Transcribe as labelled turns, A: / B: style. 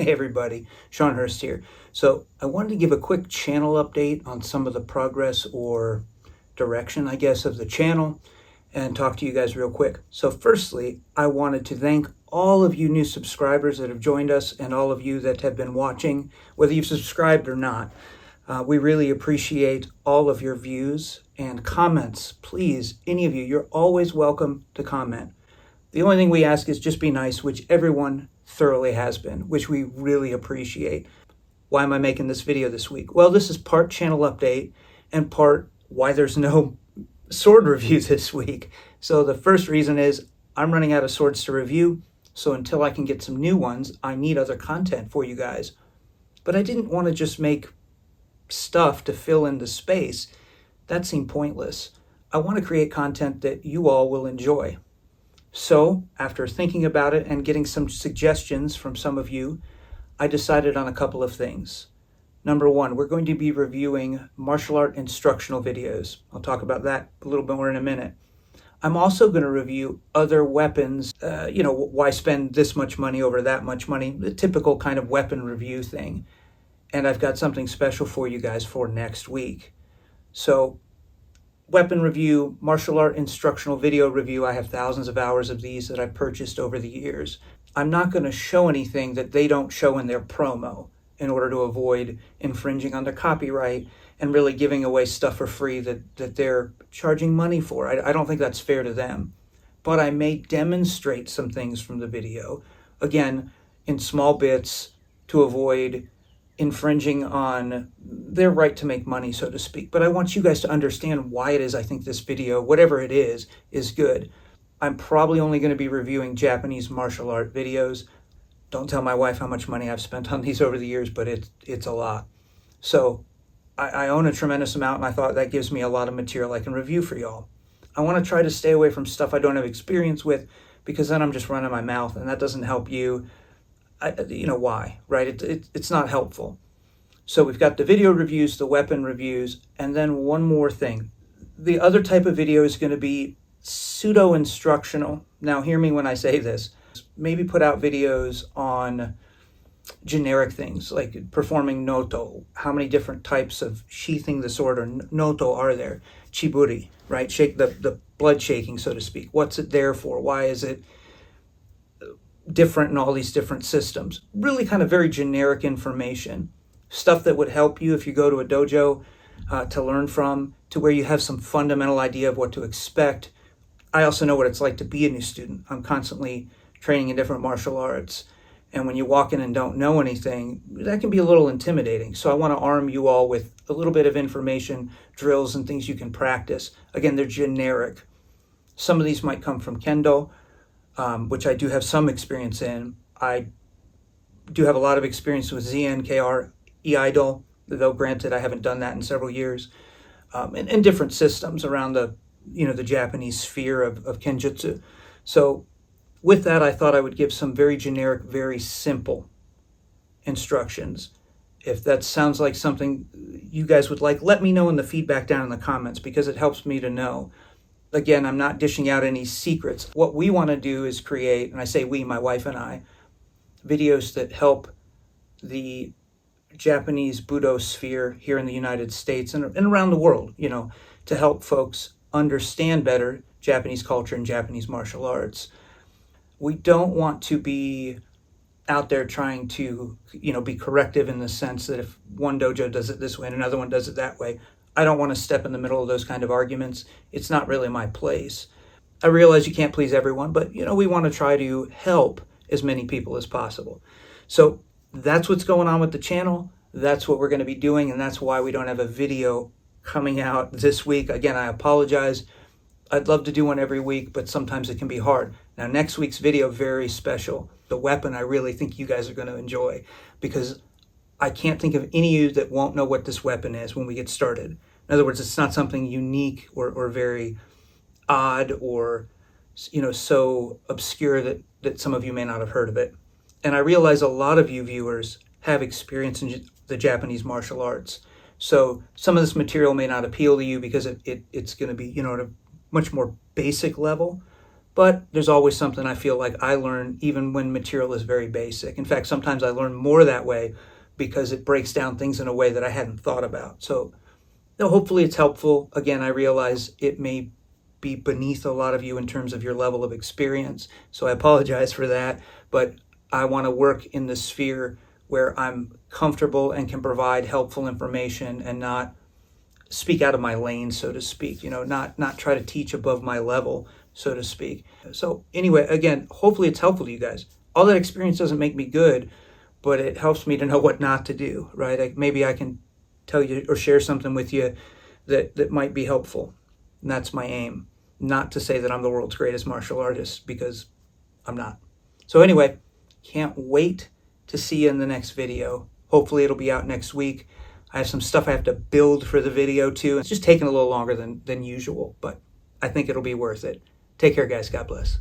A: Hey everybody, Sean Hurst here. So I wanted to give a quick channel update on some of the progress or direction, I guess, of the channel and talk to you guys real quick. So firstly, I wanted to thank all of you new subscribers that have joined us and all of you that have been watching, whether you've subscribed or not. We really appreciate all of your views and comments. Please, any of you, you're always welcome to comment. The only thing we ask is just be nice, which everyone thoroughly has been, which we really appreciate. Why am I making this video this week? Well, this is part channel update and part why there's no sword review this week. So the first reason is I'm running out of swords to review. So until I can get some new ones, I need other content for you guys. But I didn't want to just make stuff to fill in the space. That seemed pointless. I want to create content that you all will enjoy. So after thinking about it and getting some suggestions from some of you, I decided on a couple of things. Number one, we're going to be reviewing martial art instructional videos. I'll talk about that a little bit more in a minute. I'm also going to review other weapons, why spend this much money over that much money, the typical kind of weapon review thing. And I've got something special for you guys for next week. So weapon review, martial art instructional video review. I have thousands of hours of these that I've purchased over the years. I'm not going to show anything that they don't show in their promo in order to avoid infringing on their copyright and really giving away stuff for free that they're charging money for. I don't think that's fair to them. But I may demonstrate some things from the video, again, in small bits to avoid infringing on their right to make money, so to speak. But I want you guys to understand why it is I think this video, whatever it is good. I'm probably only going to be reviewing Japanese martial art videos. Don't tell my wife how much money I've spent on these over the years, but it's a lot. So I own a tremendous amount, and I thought that gives me a lot of material I can review for y'all. I want to try to stay away from stuff I don't have experience with, because then I'm just running my mouth, and that doesn't help you. Why, right? It's not helpful. So we've got the video reviews, the weapon reviews, and then one more thing. The other type of video is going to be pseudo-instructional. Now, hear me when I say this. Maybe put out videos on generic things like performing noto. How many different types of sheathing the sword or noto are there? Chiburi, right? Shake the blood shaking, so to speak. What's it there for? Why is it different in all these different systems? Really kind of very generic information. Stuff that would help you if you go to a dojo to learn from, to where you have some fundamental idea of what to expect. I also know what it's like to be a new student. I'm constantly training in different martial arts. And when you walk in and don't know anything, that can be a little intimidating. So I want to arm you all with a little bit of information, drills, and things you can practice. Again, they're generic. Some of these might come from Kendo, which I do have some experience in. I do have a lot of experience with ZNKR, E-Idol, though granted I haven't done that in several years, and different systems around the Japanese sphere of Kenjutsu. So with that, I thought I would give some very generic, very simple instructions. If that sounds like something you guys would like, let me know in the feedback down in the comments, because it helps me to know. Again, I'm not dishing out any secrets. What we want to do is create, and I say we, my wife and I, videos that help the Japanese Budo sphere here in the United States and around the world, to help folks understand better Japanese culture and Japanese martial arts. We don't want to be out there trying to, be corrective in the sense that if one dojo does it this way and another one does it that way. I don't want to step in the middle of those kind of arguments. It's not really my place. I realize you can't please everyone, but we want to try to help as many people as possible. So that's what's going on with the channel. That's what we're going to be doing, and that's why we don't have a video coming out this week. Again, I apologize. I'd love to do one every week, but sometimes it can be hard. Now, next week's video, very special. The weapon I really think you guys are going to enjoy, because I can't think of any of you that won't know what this weapon is when we get started. In other words, it's not something unique or very odd or so obscure that some of you may not have heard of it. And I realize a lot of you viewers have experience in the Japanese martial arts. So some of this material may not appeal to you because it's going to be, at a much more basic level. but there's always something I feel like I learn even when material is very basic. In fact, sometimes I learn more that way because it breaks down things in a way that I hadn't thought about. So hopefully it's helpful. Again, I realize it may be beneath a lot of you in terms of your level of experience, so I apologize for that, but I want to work in the sphere where I'm comfortable and can provide helpful information and not speak out of my lane, so to speak, not try to teach above my level, so to speak. So anyway, again, hopefully it's helpful to you guys. All that experience doesn't make me good, but it helps me to know what not to do, right? Maybe I can tell you or share something with you that might be helpful. And that's my aim. Not to say that I'm the world's greatest martial artist, because I'm not. So anyway, can't wait to see you in the next video. Hopefully it'll be out next week. I have some stuff I have to build for the video too. It's just taking a little longer than usual, but I think it'll be worth it. Take care, guys. God bless.